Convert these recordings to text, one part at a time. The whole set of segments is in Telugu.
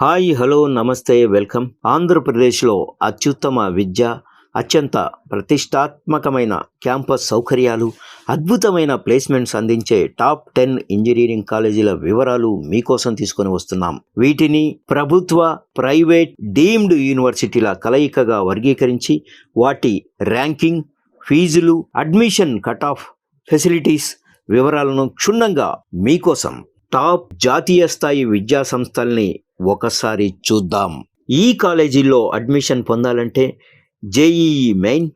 హాయ్ హలో నమస్తే వెల్కమ్. ఆంధ్రప్రదేశ్లో అత్యుత్తమ విద్య, అత్యంత ప్రతిష్టాత్మకమైన క్యాంపస్ సౌకర్యాలు, అద్భుతమైన ప్లేస్మెంట్స్ అందించే టాప్ 10 ఇంజనీరింగ్ కాలేజీల వివరాలు మీకోసం తీసుకొని వస్తున్నాం. వీటిని ప్రభుత్వ, ప్రైవేట్, డీమ్డ్ యూనివర్సిటీల కలయికగా వర్గీకరించి వాటి ర్యాంకింగ్, ఫీజులు, అడ్మిషన్ కట్ ఆఫ్, ఫెసిలిటీస్ వివరాలను క్షుణ్ణంగా మీకోసం టాప్ జాతీయ స్థాయి విద్యా సంస్థల్ని ఒకసారి చూద్దాం. ఈ కాలేజీల్లో అడ్మిషన్ పొందాలంటే జేఈఈ మెయిన్,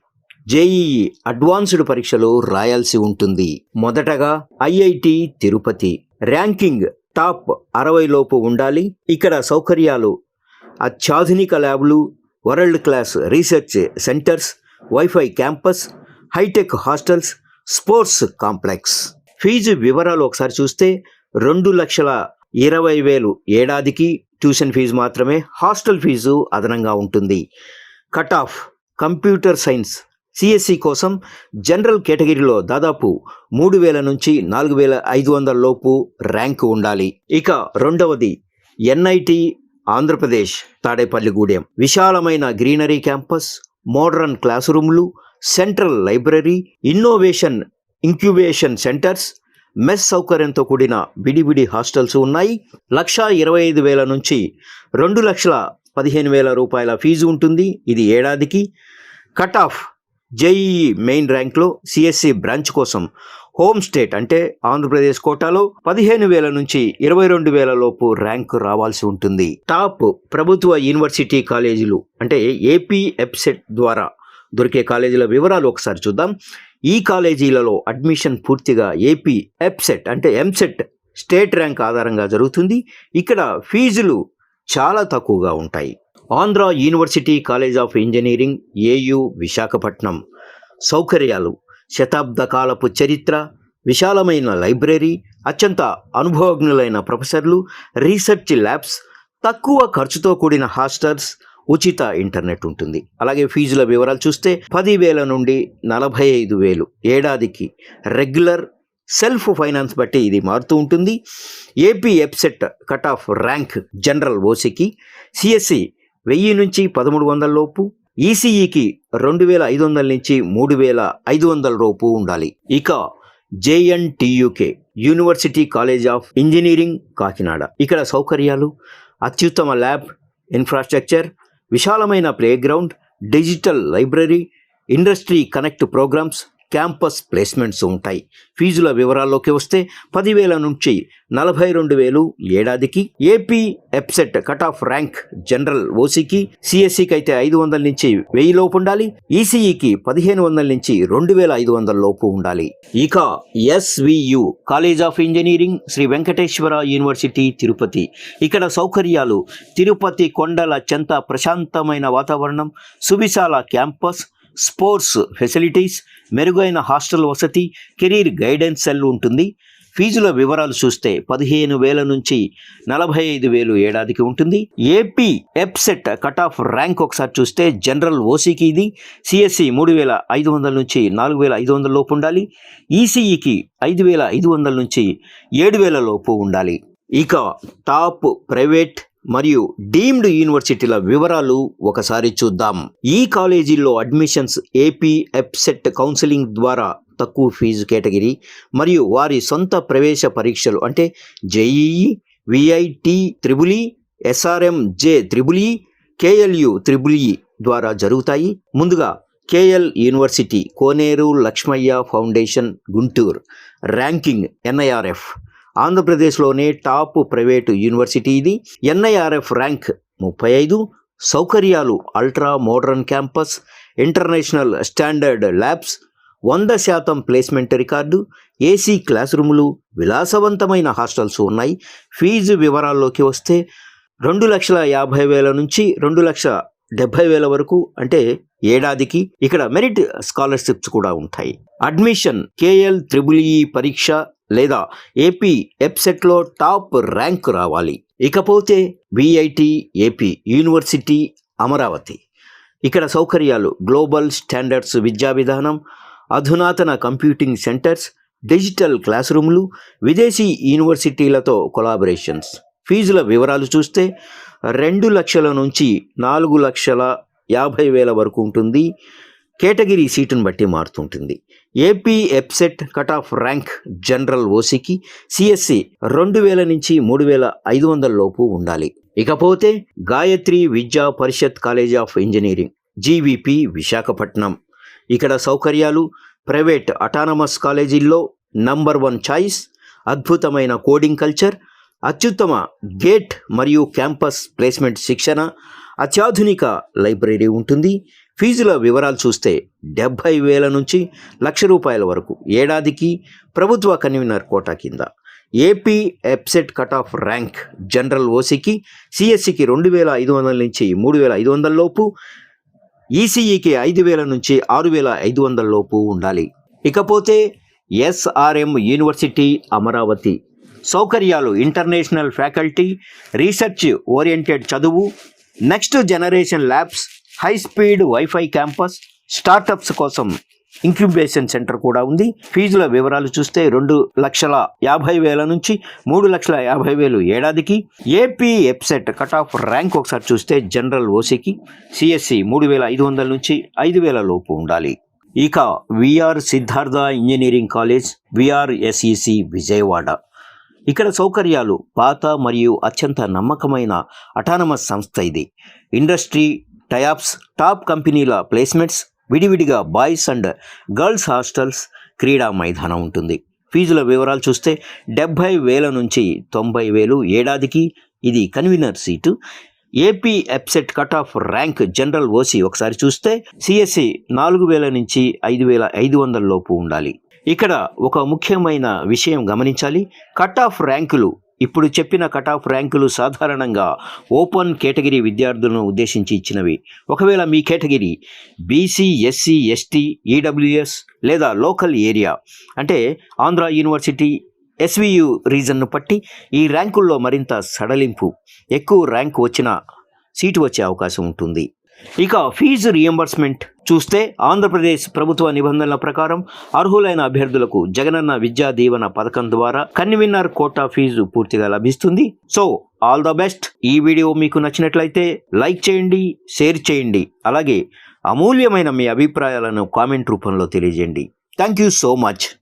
జేఈఈ అడ్వాన్స్డ్ పరీక్షలు రాయాల్సి ఉంటుంది. మొదటగా ఐఐటి తిరుపతి ర్యాంకింగ్ టాప్ 60 లోపు ఉండాలి. ఇక్కడ సౌకర్యాలు అత్యాధునిక ల్యాబ్లు, world class research centres, wifi campus, hitech hostels, sports complex. Fee వివరాలు ఒకసారి చూస్తే 2,20,000 ఏడాదికి ట్యూషన్ ఫీజు మాత్రమే, హాస్టల్ ఫీజు అదనంగా ఉంటుంది. Cut off computer science CSC కోసం జనరల్ కేటగిరీలో దాదాపు 3,000 నుంచి 4,500 లోపు ర్యాంకు ఉండాలి. ఇక రెండవది ఎన్ఐటి ఆంధ్రప్రదేశ్ తాడేపల్లిగూడెం. విశాలమైన గ్రీనరీ క్యాంపస్, మోడర్న్ క్లాస్ రూమ్లు, central library, innovation incubation centres, mess సౌకర్యంతో కూడిన విడివిడి హాస్టల్స్ ఉన్నాయి. 1,25,000 నుంచి 2,15,000 రూపాయల ఫీజు ఉంటుంది. ఇది ఏడాదికి. కట్ ఆఫ్ జేఈఈ మెయిన్ ర్యాంక్లో సిఎస్సి బ్రాంచ్ కోసం హోమ్ స్టేట్ అంటే ఆంధ్రప్రదేశ్ కోటాలో 15,000 నుంచి 22,000 లోపు ర్యాంకు రావాల్సి ఉంటుంది. టాప్ ప్రభుత్వ యూనివర్సిటీ కాలేజీలు అంటే ఏపీ ఎప్సెట్ ద్వారా దొరికే కాలేజీల వివరాలు ఒకసారి చూద్దాం. ఈ కాలేజీలలో అడ్మిషన్ పూర్తిగా ఏపీ ఎప్సెట్ అంటే ఎంసెట్ స్టేట్ ర్యాంక్ ఆధారంగా జరుగుతుంది. ఇక్కడ ఫీజులు చాలా తక్కువగా ఉంటాయి. Andhra university college of engineering AU Visakhapatnam. సౌకర్యాలు శతాబ్ద కాలపు చరిత్ర, విశాలమైన లైబ్రరీ, అత్యంత అనుభవజ్ఞులైన ప్రొఫెసర్లు, రీసెర్చ్ ల్యాబ్స్, తక్కువ ఖర్చుతో కూడిన హాస్టల్స్, ఉచిత ఇంటర్నెట్ ఉంటుంది. అలాగే ఫీజుల వివరాలు చూస్తే 10,000 నుండి 45,000 ఏడాదికి. రెగ్యులర్, సెల్ఫ్ ఫైనాన్స్ బట్టి ఇది మారుతూ ఉంటుంది. AP EAPCET cut off rank general ఓసీకి సిఎస్సి 1000 నుంచి 1300 లోపు, ఈసీఈకి 2,500 నుంచి 3,500 లోపు ఉండాలి. ఇక JNTUK university college of engineering Kakinada. ఇక్కడ సౌకర్యాలు అత్యుత్తమ ల్యాబ్, ఇన్ఫ్రాస్ట్రక్చర్, విశాలమైన playground, digital library, industry connect programmes, campus placements ఉంటాయి. ఫీజుల వివరాల్లోకి వస్తే 10,000 నుంచి 42,000 ఏడాదికి. AP EAPCET cut off rank general ఓసీకి సిఎస్సికి అయితే 500 నుంచి 1000 లోపు ఉండాలి. ఈసీఈకి 1,500 నుంచి 2,500 లోపు ఉండాలి. ఇక SVU college of engineering Sri Venkateswara university Tirupati. ఇక్కడ సౌకర్యాలు తిరుపతి కొండల చెంత ప్రశాంతమైన వాతావరణం, సువిశాల క్యాంపస్, స్పోర్ట్స్ ఫెసిలిటీస్, మెరుగైన హాస్టల్ వసతి, కెరీర్ గైడెన్స్ సెల్ ఉంటుంది. ఫీజుల వివరాలు చూస్తే 15,000 నుంచి 45,000 ఏడాదికి ఉంటుంది. AP EAPCET cut off rank ఒకసారి చూస్తే జనరల్ ఓసీకి ఇది సిఎస్సి 3,500 నుంచి 4,500 లోపు ఉండాలి. ఈసీఈకి 5,500 నుంచి 7,000 లోపు ఉండాలి. ఇక టాప్ ప్రైవేట్ మరియు డీమ్డ్ యూనివర్సిటీల వివరాలు ఒకసారి చూద్దాం. ఈ కాలేజీల్లో అడ్మిషన్స్ ఏపీ ఎప్సెట్ కౌన్సిలింగ్ ద్వారా తక్కువ ఫీజు కేటగిరీ మరియు వారి సొంత ప్రవేశ పరీక్షలు అంటే JEE, VIT triple, SRM J triple, KLU triple ద్వారా జరుగుతాయి. ముందుగా KL university Koneru Lakshmaiah foundation Guntur. Ranking NIRF ఆంధ్రప్రదేశ్లోనే టాప్ ప్రైవేటు యూనివర్సిటీ ఇది. NIRF rank 35. సౌకర్యాలు ultra modern campus, international standard labs, 100% placement record, AC class రూములు, విలాసవంతమైన హాస్టల్స్ ఉన్నాయి. ఫీజు వివరాల్లోకి వస్తే 2,50,000 నుంచి 2,70,000 వరకు అంటే ఏడాదికి. ఇక్కడ మెరిట్ స్కాలర్షిప్స్ కూడా ఉంటాయి. అడ్మిషన్ కేఎల్ త్రిబుల్ పరీక్ష లేదా ఏపీ ఎప్సెట్లో టాప్ ర్యాంక్ రావాలి. ఇకపోతే విఐటి ఏపీ యూనివర్సిటీ అమరావతి. ఇక్కడ సౌకర్యాలు గ్లోబల్ స్టాండర్డ్స్ విద్యా విధానం, అధునాతన కంప్యూటింగ్ సెంటర్స్, డిజిటల్ క్లాస్ రూమ్లు, విదేశీ యూనివర్సిటీలతో కొలాబరేషన్స్. ఫీజుల వివరాలు చూస్తే 2 లక్షల నుంచి 4,50,000 వరకు ఉంటుంది. కేటగిరీ సీటును బట్టి మారుతుంటుంది. AP EAPCET cut off rank general ఓసీకి సిఎస్సి 2,000 నుంచి 3,500 లోపు ఉండాలి. ఇకపోతే Gayatri Vidya Parishad college of engineering GVP Visakhapatnam. ఇక్కడ సౌకర్యాలు ప్రైవేట్ అటానమస్ కాలేజీల్లో నంబర్ 1 చాయిస్, అద్భుతమైన కోడింగ్ కల్చర్, అత్యుత్తమ గేట్ మరియు క్యాంపస్ ప్లేస్మెంట్ శిక్షణ, అత్యాధునిక లైబ్రరీ ఉంటుంది. ఫీజుల వివరాలు చూస్తే 70,000 నుంచి ₹1,00,000 వరకు ఏడాదికి ప్రభుత్వ కన్వీనర్ కోటా కింద. AP EAPCET cut off rank general ఓసీకి సిఎస్సికి 2,500 నుంచి 3,500 లోపు, ఈసీఈకి 5,000 నుంచి 6,500 లోపు ఉండాలి. ఇకపోతే ఎస్ఆర్ఎం యూనివర్సిటీ అమరావతి. సౌకర్యాలు ఇంటర్నేషనల్ ఫ్యాకల్టీ, రీసెర్చ్ ఓరియంటెడ్ చదువు, next generation labs, high speed wifi campus, startups కోసం ఇంక్యుబేషన్ సెంటర్ కూడా ఉంది. ఫీజుల వివరాలు చూస్తే 2,50,000 నుంచి 3,50,000 ఏడాదికి. AP EAPCET cut off rank ఒకసారి చూస్తే జనరల్ ఓసీకి సిఎస్సి 3,500 నుంచి 5,000 లోపు ఉండాలి. ఇక VR Siddhartha engineering college VRSEC Vijayawada. ఇక్కడ సౌకర్యాలు పాత మరియు అత్యంత నమ్మకమైన అటానమస్ సంస్థ ఇది. ఇండస్ట్రీ టైఅప్స్, టాప్ కంపెనీల ప్లేస్మెంట్స్, విడివిడిగా బాయ్స్ అండ్ గర్ల్స్ హాస్టల్స్, క్రీడా మైదానం ఉంటుంది. ఫీజుల వివరాలు చూస్తే 70,000 నుంచి 90,000 ఏడాదికి. ఇది convener seat. AP EAPCET cut off rank general OC ఒకసారి చూస్తే సిఎస్సి 4,000 నుంచి 5,500 లోపు ఉండాలి. ఇక్కడ ఒక ముఖ్యమైన విషయం గమనించాలి. కట్ ఆఫ్ ర్యాంకులు, ఇప్పుడు చెప్పిన కట్ ఆఫ్ ర్యాంకులు సాధారణంగా ఓపెన్ కేటగిరీ విద్యార్థులను ఉద్దేశించి ఇచ్చినవి. ఒకవేళ మీ category BC, SC, ST, EWS లేదా లోకల్ ఏరియా అంటే ఆంధ్ర యూనివర్సిటీ, ఎస్వియు రీజన్ను బట్టి ఈ ర్యాంకుల్లో మరింత సడలింపు, ఎక్కువ ర్యాంక్ వచ్చిన సీటు వచ్చే అవకాశం ఉంటుంది. ఇక ఫీజు రియంబర్స్మెంట్ చూస్తే ఆంధ్రప్రదేశ్ ప్రభుత్వ నిబంధనల ప్రకారం అర్హులైన అభ్యర్థులకు జగనన్న విద్యా దీవెన పథకం ద్వారా కన్వీనర్ కోటా ఫీజు పూర్తిగా లభిస్తుంది. So all the best. ఈ వీడియో మీకు నచ్చినట్లయితే లైక్ చేయండి, షేర్ చేయండి, అలాగే అమూల్యమైన మీ అభిప్రాయాలను కామెంట్ రూపంలో తెలియజేయండి. Thank you so much.